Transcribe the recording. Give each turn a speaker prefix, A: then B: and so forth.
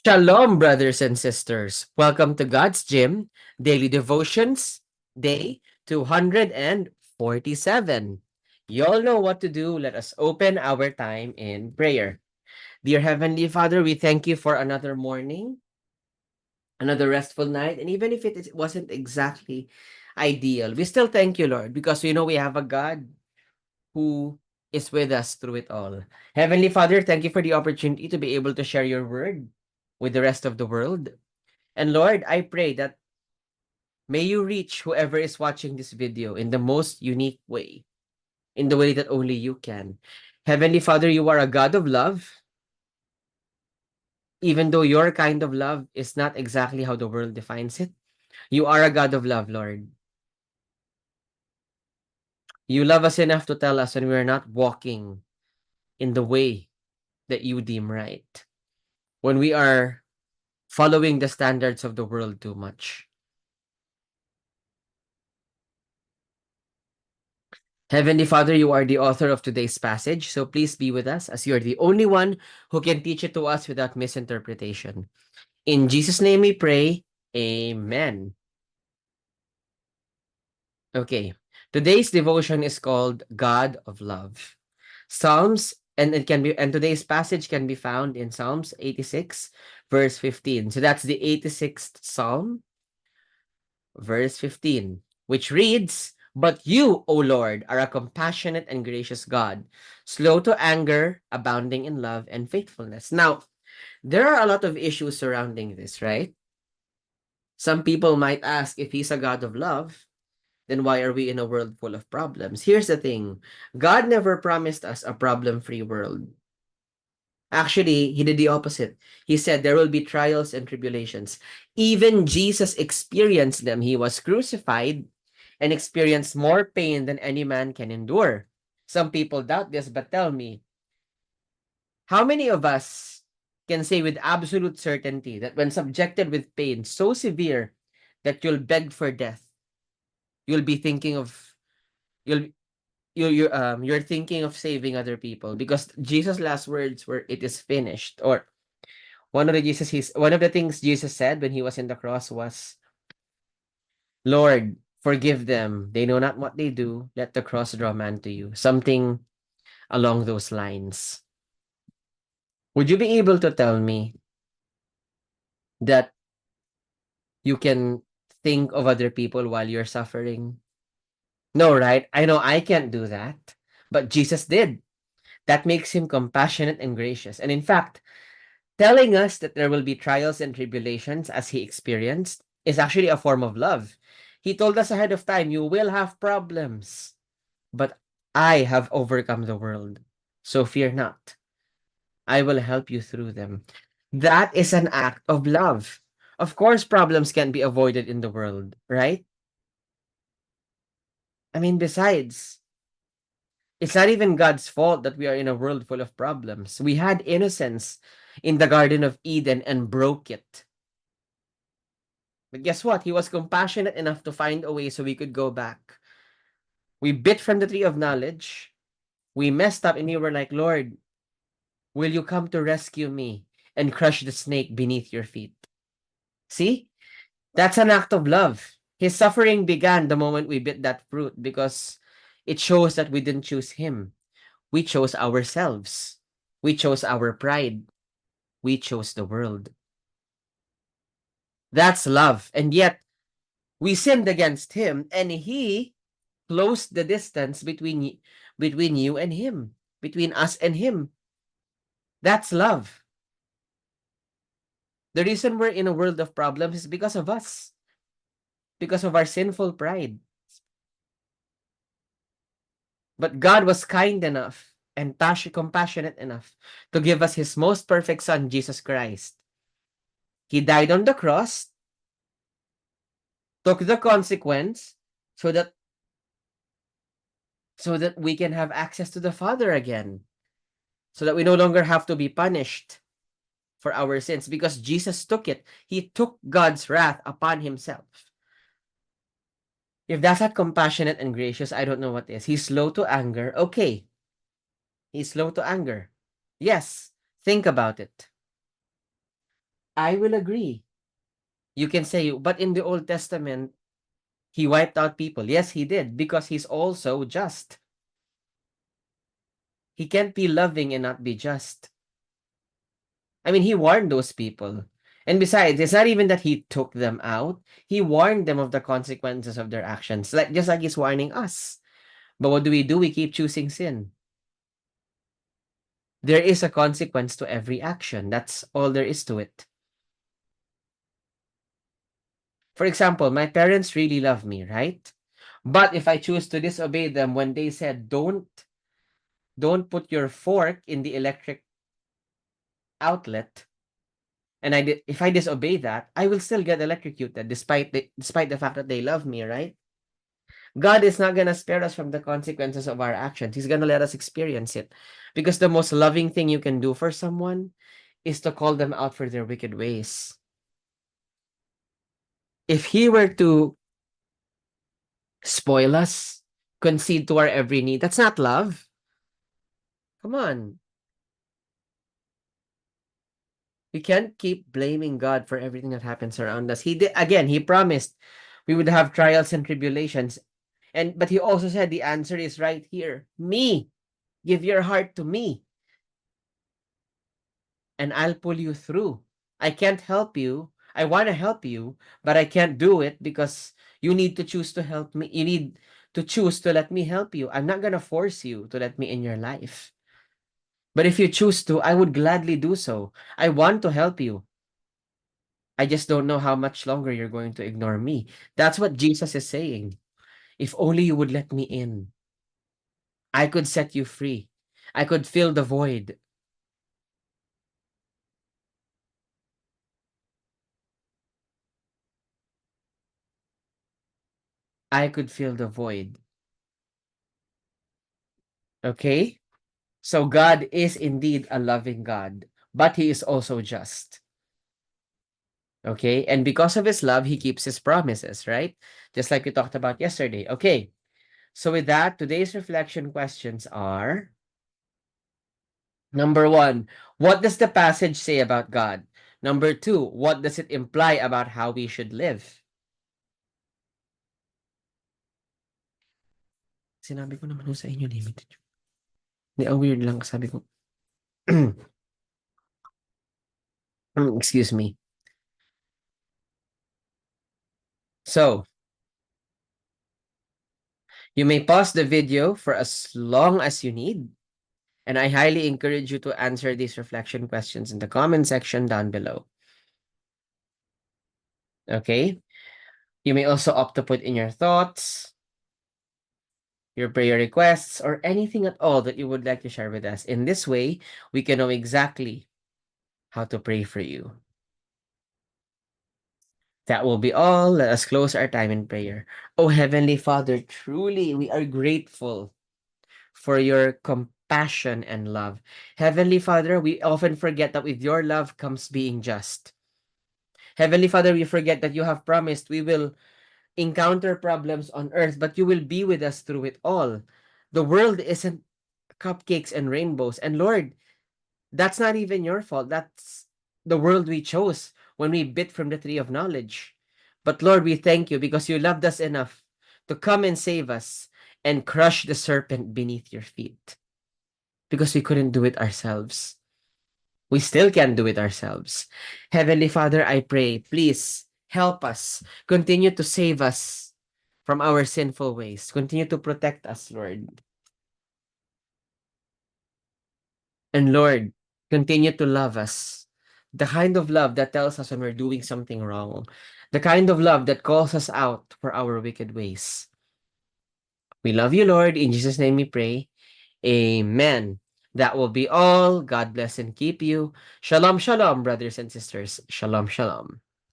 A: Shalom, brothers and sisters. Welcome to God's Gym Daily Devotions, day 247. You all know what to do. Let us open our time in prayer. Dear Heavenly Father, we thank you for another morning, another restful night, and even if it wasn't exactly ideal, we still thank you, Lord, because we know we have a God who is with us through it all. Heavenly Father, thank you for the opportunity to be able to share your word with the rest of the world. And Lord, I pray that may you reach whoever is watching this video in the most unique way, in the way that only you can. Heavenly Father, you are a God of love, even though your kind of love is not exactly how the world defines it. You are a God of love, Lord. You love us enough to tell us when we're not walking in the way that you deem right, when we are following the standards of the world too much. Heavenly Father, you are the author of today's passage, so please be with us as you are the only one who can teach it to us without misinterpretation. In Jesus' name we pray, Amen. Okay, today's devotion is called God of Love. Psalms, and today's passage can be found in Psalms 86, verse 15. So that's the 86th Psalm, verse 15, which reads, "But you, O Lord, are a compassionate and gracious God, slow to anger, abounding in love and faithfulness." Now, there are a lot of issues surrounding this, right? Some people might ask, if he's a God of love, then why are we in a world full of problems? Here's the thing. God never promised us a problem-free world. Actually, he did the opposite. He said there will be trials and tribulations. Even Jesus experienced them. He was crucified and experienced more pain than any man can endure. Some people doubt this, but tell me, how many of us can say with absolute certainty that when subjected with pain so severe that you'll beg for death, you'll be thinking of you'll you're thinking of saving other people, because Jesus' last words were, "It is finished." Or one of the things Jesus said when he was in the cross was, "Lord, forgive them. They know not what they do. Let the cross draw man to you." Something along those lines. Would you be able to tell me that you can think of other people while you're suffering? No, right? I know I can't do that, but Jesus did. That makes him compassionate and gracious. And in fact, telling us that there will be trials and tribulations as he experienced is actually a form of love. He told us ahead of time, "You will have problems, but I have overcome the world. So fear not. I will help you through them." That is an act of love. Of course, problems can be avoided in the world, right? I mean, besides, it's not even God's fault that we are in a world full of problems. We had innocence in the Garden of Eden and broke it. But guess what? He was compassionate enough to find a way so we could go back. We bit from the tree of knowledge. We messed up and we were like, "Lord, will you come to rescue me and crush the snake beneath your feet?" See? That's an act of love. His suffering began the moment we bit that fruit, because it shows that we didn't choose him. We chose ourselves. We chose our pride. We chose the world. That's love. And yet, we sinned against him, and he closed the distance between you and him, between us and him. That's love. The reason we're in a world of problems is because of us, because of our sinful pride. But God was kind enough and compassionate enough to give us his most perfect son, Jesus Christ. He died on the cross, took the consequence so that we can have access to the Father again, so that we no longer have to be punished for our sins, because Jesus took it. He took God's wrath upon himself. If that's not compassionate and gracious, I don't know what is. He's slow to anger. Okay. He's slow to anger. Yes. Think about it. I will agree. You can say, but in the Old Testament, he wiped out people. Yes, he did, because he's also just. He can't be loving and not be just. I mean, he warned those people. And besides, it's not even that he took them out. He warned them of the consequences of their actions, like just like he's warning us. But what do? We keep choosing sin. There is a consequence to every action. That's all there is to it. For example, my parents really love me, right? But if I choose to disobey them when they said, don't put your fork in the electric outlet, and if I disobey that, I will still get electrocuted despite the fact that they love me, right? God is not gonna spare us from the consequences of our actions. He's gonna let us experience it. Because the most loving thing you can do for someone is to call them out for their wicked ways. If he were to spoil us, concede to our every need, that's not love. Come on. We can't keep blaming God for everything that happens around us. He did again, he promised we would have trials and tribulations. But he also said the answer is right here. Me. Give your heart to me, and I'll pull you through. I can't help you. I want to help you, but I can't do it because you need to choose to help me. You need to choose to let me help you. I'm not going to force you to let me in your life. But if you choose to, I would gladly do so. I want to help you. I just don't know how much longer you're going to ignore me. That's what Jesus is saying. If only you would let me in, I could set you free. I could fill the void. I could fill the void. Okay? So God is indeed a loving God, but he is also just. Okay? And because of his love, he keeps his promises, right? Just like we talked about yesterday. Okay. So with that, today's reflection questions are: number one, what does the passage say about God? Number two, what does it imply about how we should live? Sinabi ko naman sa inyo, limited. Hindi, ang weird lang, sabi ko. Excuse me. So, you may pause the video for as long as you need, and I highly encourage you to answer these reflection questions in the comment section down below. Okay? You may also opt to put in your thoughts, your prayer requests, or anything at all that you would like to share with us. In this way, we can know exactly how to pray for you. That will be all. Let us close our time in prayer. Oh, Heavenly Father, truly we are grateful for your compassion and love. Heavenly Father, we often forget that with your love comes being just. Heavenly Father, we forget that you have promised we will encounter problems on earth, but you will be with us through it all. The world isn't cupcakes and rainbows. And Lord, that's not even your fault. That's the world we chose when we bit from the tree of knowledge. But Lord, we thank you because you loved us enough to come and save us and crush the serpent beneath your feet, because we couldn't do it ourselves. We still can't do it ourselves. Heavenly Father, I pray, please help us. Continue to save us from our sinful ways. Continue to protect us, Lord. And Lord, continue to love us. The kind of love that tells us when we're doing something wrong. The kind of love that calls us out for our wicked ways. We love you, Lord. In Jesus' name we pray. Amen. That will be all. God bless and keep you. Shalom, shalom, brothers and sisters. Shalom, shalom.